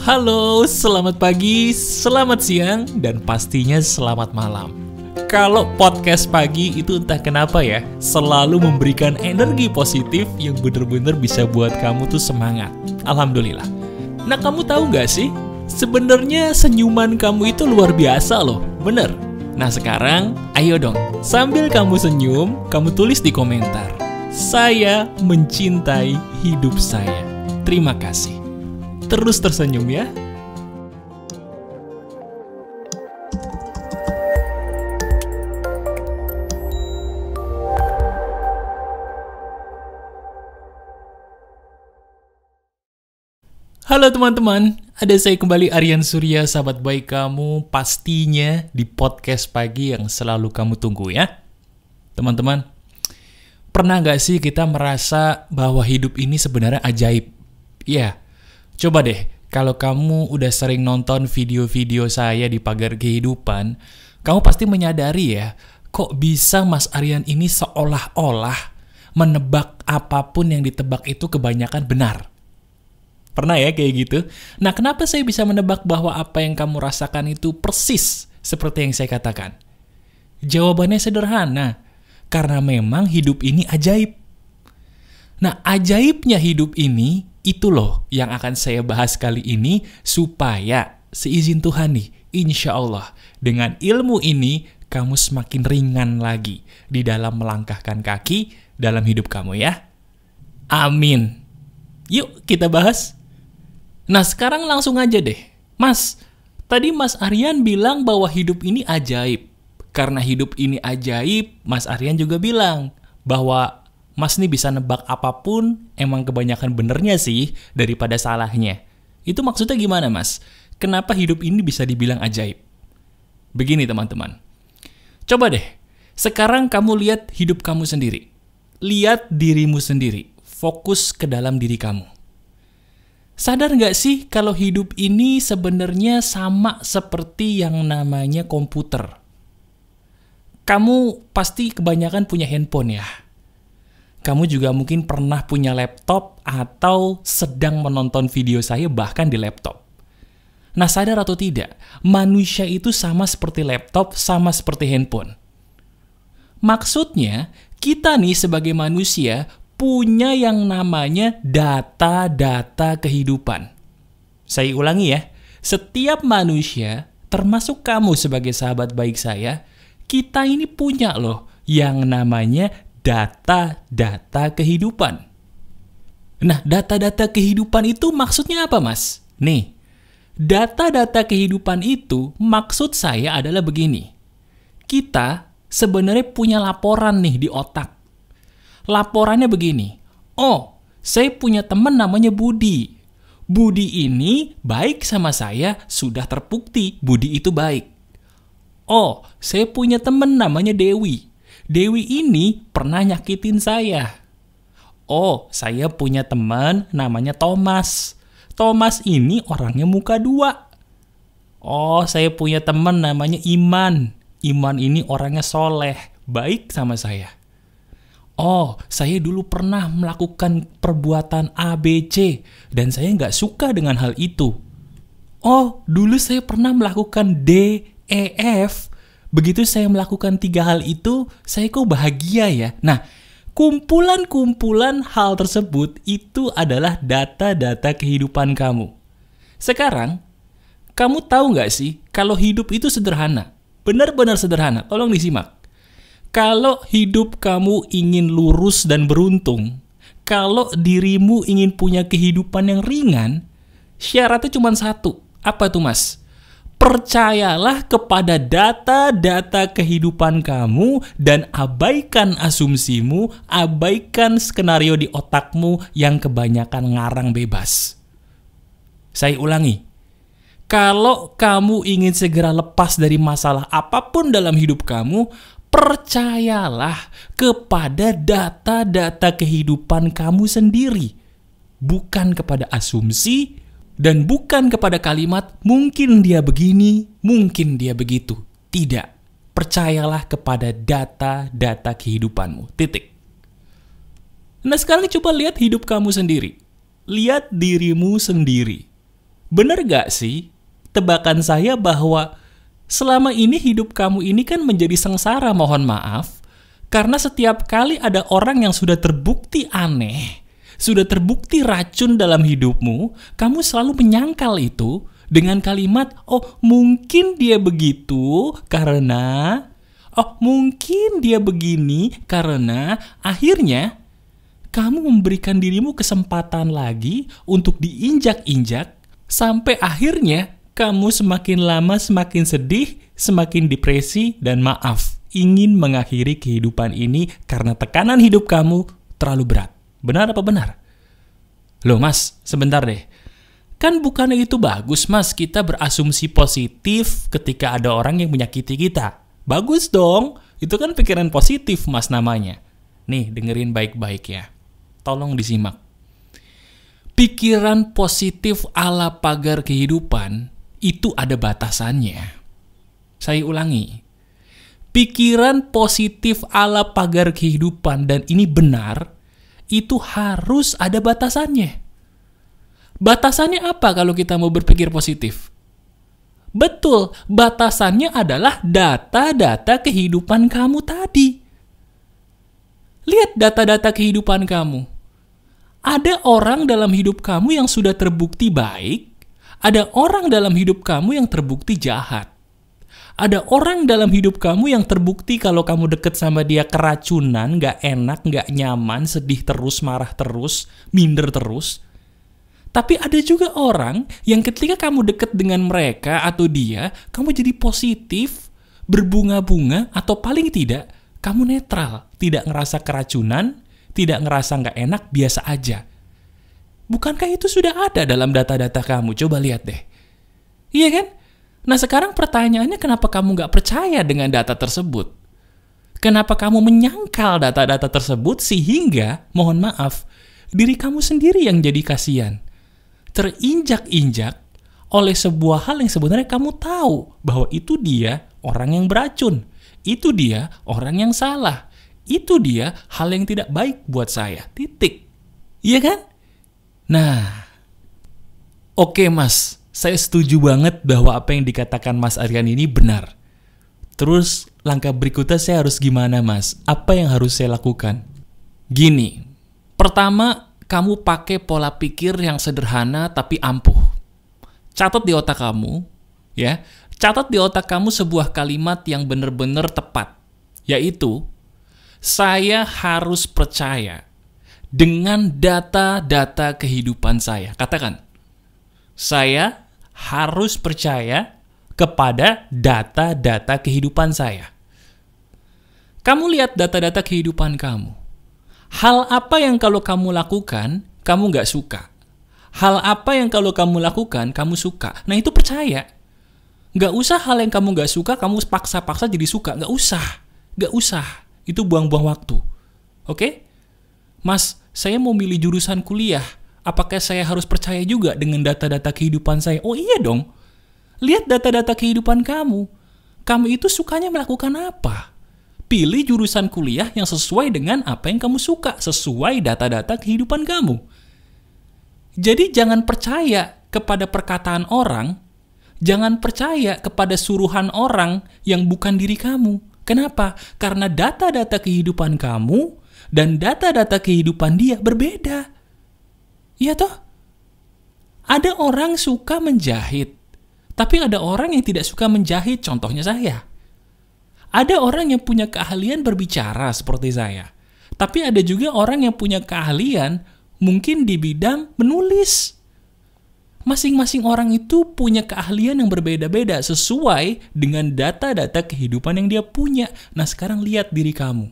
Halo, selamat pagi, selamat siang, dan pastinya selamat malam. Kalau podcast pagi itu entah kenapa ya, selalu memberikan energi positif yang bener-bener bisa buat kamu tuh semangat. Alhamdulillah. Nah, kamu tahu gak sih? Sebenarnya senyuman kamu itu luar biasa loh, bener? Nah sekarang, ayo dong, sambil kamu senyum, kamu tulis di komentar. Saya mencintai hidup saya. Terima kasih. Terus tersenyum ya. Halo teman-teman, ada saya kembali Aryan Surya, sahabat baik kamu, pastinya di podcast pagi yang selalu kamu tunggu ya. Teman-teman, pernah gak sih kita merasa bahwa hidup ini sebenarnya ajaib? Ya, coba deh, kalau kamu udah sering nonton video-video saya di Pagar Kehidupan, kamu pasti menyadari ya, kok bisa Mas Aryan ini seolah-olah menebak apapun yang ditebak itu kebanyakan benar. Pernah ya kayak gitu? Nah, kenapa saya bisa menebak bahwa apa yang kamu rasakan itu persis seperti yang saya katakan? Jawabannya sederhana, karena memang hidup ini ajaib. Nah, ajaibnya hidup ini, itu loh yang akan saya bahas kali ini, supaya seizin Tuhan nih, insya Allah, dengan ilmu ini, kamu semakin ringan lagi di dalam melangkahkan kaki dalam hidup kamu ya. Amin. Yuk kita bahas. Nah sekarang langsung aja deh. Mas, tadi Mas Aryan bilang bahwa hidup ini ajaib. Karena hidup ini ajaib, Mas Aryan juga bilang bahwa Mas nih bisa nebak apapun, emang kebanyakan benernya sih daripada salahnya. Itu maksudnya gimana Mas? Kenapa hidup ini bisa dibilang ajaib? Begini teman-teman. Coba deh, sekarang kamu lihat hidup kamu sendiri. Lihat dirimu sendiri. Fokus ke dalam diri kamu. Sadar nggak sih kalau hidup ini sebenarnya sama seperti yang namanya komputer? Kamu pasti kebanyakan punya handphone ya. Kamu juga mungkin pernah punya laptop atau sedang menonton video saya bahkan di laptop. Nah sadar atau tidak, manusia itu sama seperti laptop, sama seperti handphone. Maksudnya, kita nih sebagai manusia punya yang namanya data-data kehidupan. Saya ulangi ya, setiap manusia, termasuk kamu sebagai sahabat baik saya, kita ini punya loh yang namanya data-data kehidupan. Nah, data-data kehidupan itu maksudnya apa, Mas? Nih, data-data kehidupan itu maksud saya adalah begini. Kita sebenarnya punya laporan nih di otak. Laporannya begini, oh, saya punya teman namanya Budi. Budi ini baik sama saya, sudah terbukti Budi itu baik. Oh, saya punya teman namanya Dewi. Dewi ini pernah nyakitin saya. Oh, saya punya teman namanya Thomas. Thomas ini orangnya muka dua. Oh, saya punya teman namanya Iman. Iman ini orangnya soleh, baik sama saya. Oh, saya dulu pernah melakukan perbuatan A, B, C, dan saya nggak suka dengan hal itu. Oh, dulu saya pernah melakukan D, E, F. Begitu saya melakukan 3 hal itu, saya kok bahagia ya. Nah, kumpulan-kumpulan hal tersebut itu adalah data-data kehidupan kamu. Sekarang, kamu tahu nggak sih kalau hidup itu sederhana? Benar-benar sederhana, tolong disimak. Kalau hidup kamu ingin lurus dan beruntung, kalau dirimu ingin punya kehidupan yang ringan, syaratnya cuma satu. Apa tuh Mas? Percayalah kepada data-data kehidupan kamu dan abaikan asumsimu, abaikan skenario di otakmu yang kebanyakan ngarang bebas. Saya ulangi. Kalau kamu ingin segera lepas dari masalah apapun dalam hidup kamu, percayalah kepada data-data kehidupan kamu sendiri. Bukan kepada asumsi dan bukan kepada kalimat mungkin dia begini, mungkin dia begitu. Tidak. Percayalah kepada data-data kehidupanmu. Titik. Nah sekarang coba lihat hidup kamu sendiri. Lihat dirimu sendiri. Bener gak sih tebakan saya bahwa selama ini hidup kamu ini kan menjadi sengsara, mohon maaf, karena setiap kali ada orang yang sudah terbukti aneh, sudah terbukti racun dalam hidupmu, kamu selalu menyangkal itu dengan kalimat, oh mungkin dia begitu karena, oh mungkin dia begini karena, akhirnya kamu memberikan dirimu kesempatan lagi untuk diinjak-injak, sampai akhirnya kamu semakin lama semakin sedih, semakin depresi, dan maaf, ingin mengakhiri kehidupan ini karena tekanan hidup kamu terlalu berat. Benar apa benar? Loh mas, sebentar deh. Kan bukannya itu bagus mas, kita berasumsi positif ketika ada orang yang menyakiti kita. Bagus dong, itu kan pikiran positif mas namanya. Nih, dengerin baik-baik ya. Tolong disimak. Pikiran positif ala pagar kehidupan itu ada batasannya. Saya ulangi. Pikiran positif ala pagar kehidupan, dan ini benar, itu harus ada batasannya. Batasannya apa kalau kita mau berpikir positif? Betul, batasannya adalah data-data kehidupan kamu tadi. Lihat data-data kehidupan kamu. Ada orang dalam hidup kamu yang sudah terbukti baik, ada orang dalam hidup kamu yang terbukti jahat. Ada orang dalam hidup kamu yang terbukti kalau kamu deket sama dia keracunan, gak enak, gak nyaman, sedih terus, marah terus, minder terus. Tapi ada juga orang yang ketika kamu deket dengan mereka atau dia, kamu jadi positif, berbunga-bunga, atau paling tidak, kamu netral, tidak ngerasa keracunan, tidak ngerasa gak enak, biasa aja. Bukankah itu sudah ada dalam data-data kamu? Coba lihat deh. Iya kan? Nah sekarang pertanyaannya, kenapa kamu gak percaya dengan data tersebut? Kenapa kamu menyangkal data-data tersebut sehingga, mohon maaf, diri kamu sendiri yang jadi kasihan? Terinjak-injak oleh sebuah hal yang sebenarnya kamu tahu bahwa itu dia orang yang beracun. Itu dia orang yang salah. Itu dia hal yang tidak baik buat saya. Titik. Iya kan? Nah, oke mas, saya setuju banget bahwa apa yang dikatakan Mas Aryan ini benar. Terus langkah berikutnya saya harus gimana mas? Apa yang harus saya lakukan? Gini, pertama kamu pakai pola pikir yang sederhana tapi ampuh. Catat di otak kamu, ya. Catat di otak kamu sebuah kalimat yang benar-benar tepat, yaitu saya harus percaya dengan data-data kehidupan saya. Katakan, saya harus percaya kepada data-data kehidupan saya. Kamu lihat data-data kehidupan kamu. Hal apa yang kalau kamu lakukan, kamu nggak suka? Hal apa yang kalau kamu lakukan, kamu suka? Nah itu percaya. Nggak usah hal yang kamu nggak suka, kamu paksa-paksa jadi suka. Nggak usah. Nggak usah. Itu buang-buang waktu. Oke? Mas, saya mau milih jurusan kuliah. Apakah saya harus percaya juga dengan data-data kehidupan saya? Oh iya dong. Lihat data-data kehidupan kamu. Kamu itu sukanya melakukan apa? Pilih jurusan kuliah yang sesuai dengan apa yang kamu suka, sesuai data-data kehidupan kamu. Jadi jangan percaya kepada perkataan orang, jangan percaya kepada suruhan orang yang bukan diri kamu. Kenapa? Karena data-data kehidupan kamu dan data-data kehidupan dia berbeda. Iya toh? Ada orang suka menjahit, tapi ada orang yang tidak suka menjahit, contohnya saya. Ada orang yang punya keahlian berbicara seperti saya. Tapi ada juga orang yang punya keahlian mungkin di bidang menulis. Masing-masing orang itu punya keahlian yang berbeda-beda sesuai dengan data-data kehidupan yang dia punya. Nah sekarang lihat diri kamu.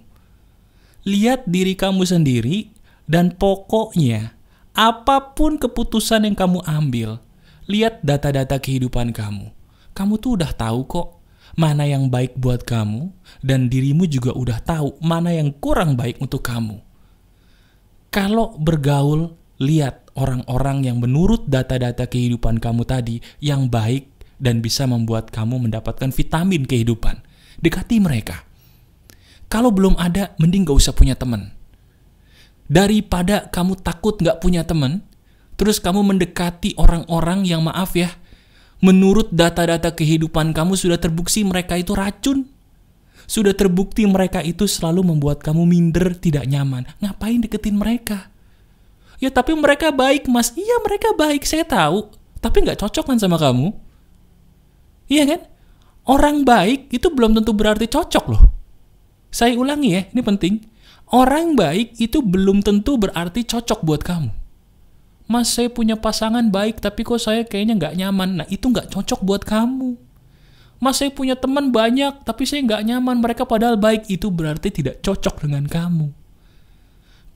Lihat diri kamu sendiri dan pokoknya apapun keputusan yang kamu ambil, lihat data-data kehidupan kamu. Kamu tuh udah tahu kok mana yang baik buat kamu, dan dirimu juga udah tahu mana yang kurang baik untuk kamu. Kalau bergaul, lihat orang-orang yang menurut data-data kehidupan kamu tadi yang baik dan bisa membuat kamu mendapatkan vitamin kehidupan. Dekati mereka. Kalau belum ada, mending gak usah punya teman. Daripada kamu takut gak punya teman, Terus kamu mendekati orang-orang yang maaf ya, menurut data-data kehidupan kamu sudah terbukti mereka itu racun. Sudah terbukti mereka itu selalu membuat kamu minder, tidak nyaman. Ngapain deketin mereka? Ya tapi mereka baik mas. Iya mereka baik, saya tahu. Tapi nggak cocok kan sama kamu? Iya kan? Orang baik itu belum tentu berarti cocok loh. Saya ulangi ya, ini penting. Orang baik itu belum tentu berarti cocok buat kamu. Mas, saya punya pasangan baik, tapi kok saya kayaknya nggak nyaman. Nah, itu nggak cocok buat kamu. Mas, saya punya teman banyak, tapi saya nggak nyaman. Mereka padahal baik, itu berarti tidak cocok dengan kamu.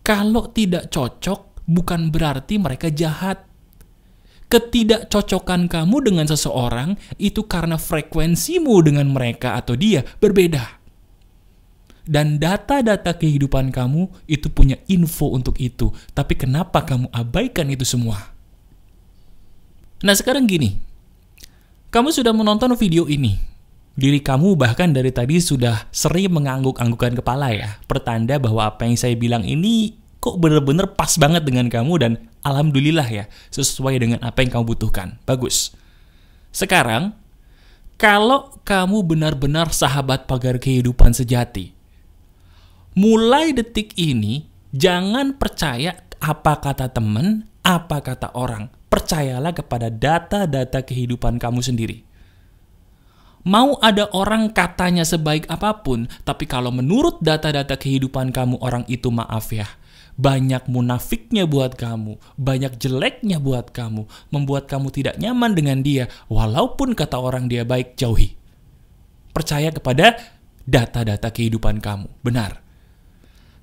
Kalau tidak cocok, bukan berarti mereka jahat. Ketidakcocokan kamu dengan seseorang itu karena frekuensimu dengan mereka atau dia berbeda. Dan data-data kehidupan kamu itu punya info untuk itu. Tapi kenapa kamu abaikan itu semua? Nah sekarang gini, kamu sudah menonton video ini. Diri kamu bahkan dari tadi sudah sering mengangguk-anggukan kepala ya. Pertanda bahwa apa yang saya bilang ini kok bener-bener pas banget dengan kamu dan alhamdulillah ya, sesuai dengan apa yang kamu butuhkan. Bagus. Sekarang, kalau kamu benar-benar sahabat pagar kehidupan sejati, mulai detik ini, jangan percaya apa kata teman, apa kata orang. Percayalah kepada data-data kehidupan kamu sendiri. Mau ada orang katanya sebaik apapun, tapi kalau menurut data-data kehidupan kamu orang itu maaf ya, banyak munafiknya buat kamu, banyak jeleknya buat kamu, membuat kamu tidak nyaman dengan dia, walaupun kata orang dia baik, jauhi. Percaya kepada data-data kehidupan kamu, benar.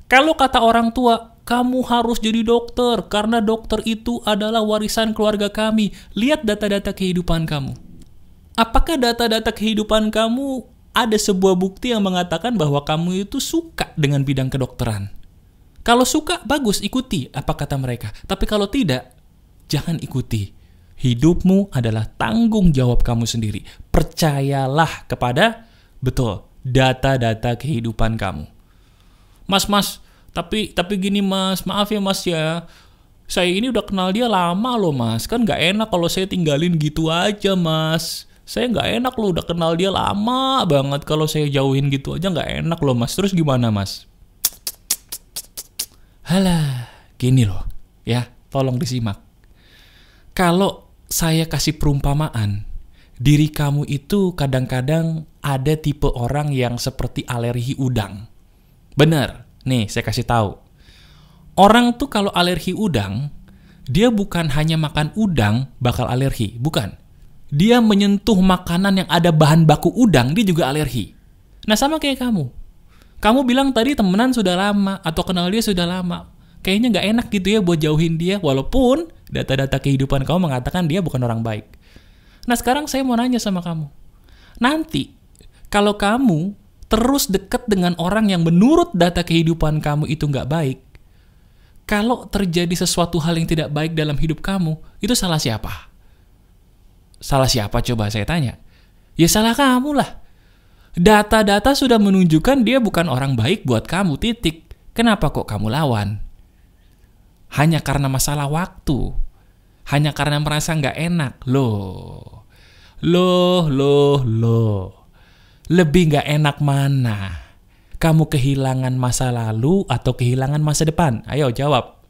Kalau kata orang tua, kamu harus jadi dokter, karena dokter itu adalah warisan keluarga kami. Lihat data-data kehidupan kamu. Apakah data-data kehidupan kamu ada sebuah bukti yang mengatakan bahwa kamu itu suka dengan bidang kedokteran? Kalau suka, bagus, ikuti apa kata mereka. Tapi kalau tidak, jangan ikuti. Hidupmu adalah tanggung jawab kamu sendiri. Percayalah kepada, betul, data-data kehidupan kamu. Mas, tapi gini mas, maaf ya mas ya. Saya ini udah kenal dia lama loh mas. Kan gak enak kalau saya tinggalin gitu aja mas. Saya gak enak loh, udah kenal dia lama banget. Kalau saya jauhin gitu aja gak enak loh mas. Terus gimana mas? Halah, gini loh, ya, tolong disimak. Kalau saya kasih perumpamaan, diri kamu itu kadang-kadang ada tipe orang yang seperti alergi udang. Bener, nih saya kasih tahu. Orang tuh kalau alergi udang, dia bukan hanya makan udang bakal alergi, bukan. Dia menyentuh makanan yang ada bahan baku udang, dia juga alergi. Nah sama kayak kamu. Kamu bilang tadi temenan sudah lama atau kenal dia sudah lama. Kayaknya gak enak gitu ya buat jauhin dia. Walaupun data-data kehidupan kamu mengatakan dia bukan orang baik. Nah sekarang saya mau nanya sama kamu. Nanti kalau kamu terus dekat dengan orang yang menurut data kehidupan kamu itu gak baik. Kalau terjadi sesuatu hal yang tidak baik dalam hidup kamu, itu salah siapa? Salah siapa coba saya tanya? Ya salah kamu lah. Data-data sudah menunjukkan dia bukan orang baik buat kamu, titik. Kenapa kok kamu lawan? Hanya karena masalah waktu. Hanya karena merasa nggak enak. Loh. Lebih nggak enak mana? Kamu kehilangan masa lalu atau kehilangan masa depan? Ayo jawab.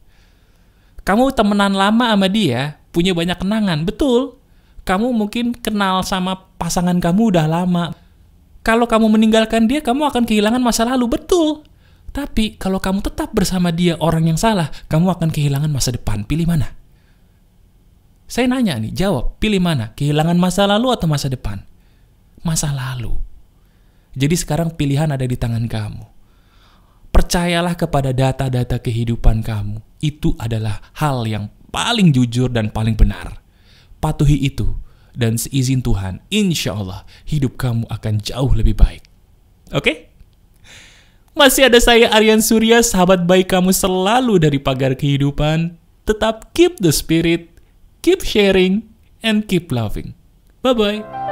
Kamu temenan lama sama dia, punya banyak kenangan, betul. Kamu mungkin kenal sama pasangan kamu udah lama. Kalau kamu meninggalkan dia, kamu akan kehilangan masa lalu, betul. Tapi kalau kamu tetap bersama dia orang yang salah, kamu akan kehilangan masa depan. Pilih mana? Saya nanya nih, jawab. Pilih mana? Kehilangan masa lalu atau masa depan? Masa lalu. Jadi sekarang pilihan ada di tangan kamu. Percayalah kepada data-data kehidupan kamu. Itu adalah hal yang paling jujur dan paling benar. Patuhi itu. Dan seizin Tuhan, insya Allah hidup kamu akan jauh lebih baik. Oke? Masih ada saya Aryan Surya, sahabat baik kamu selalu dari pagar kehidupan. Tetap keep the spirit, keep sharing, and keep loving. Bye-bye.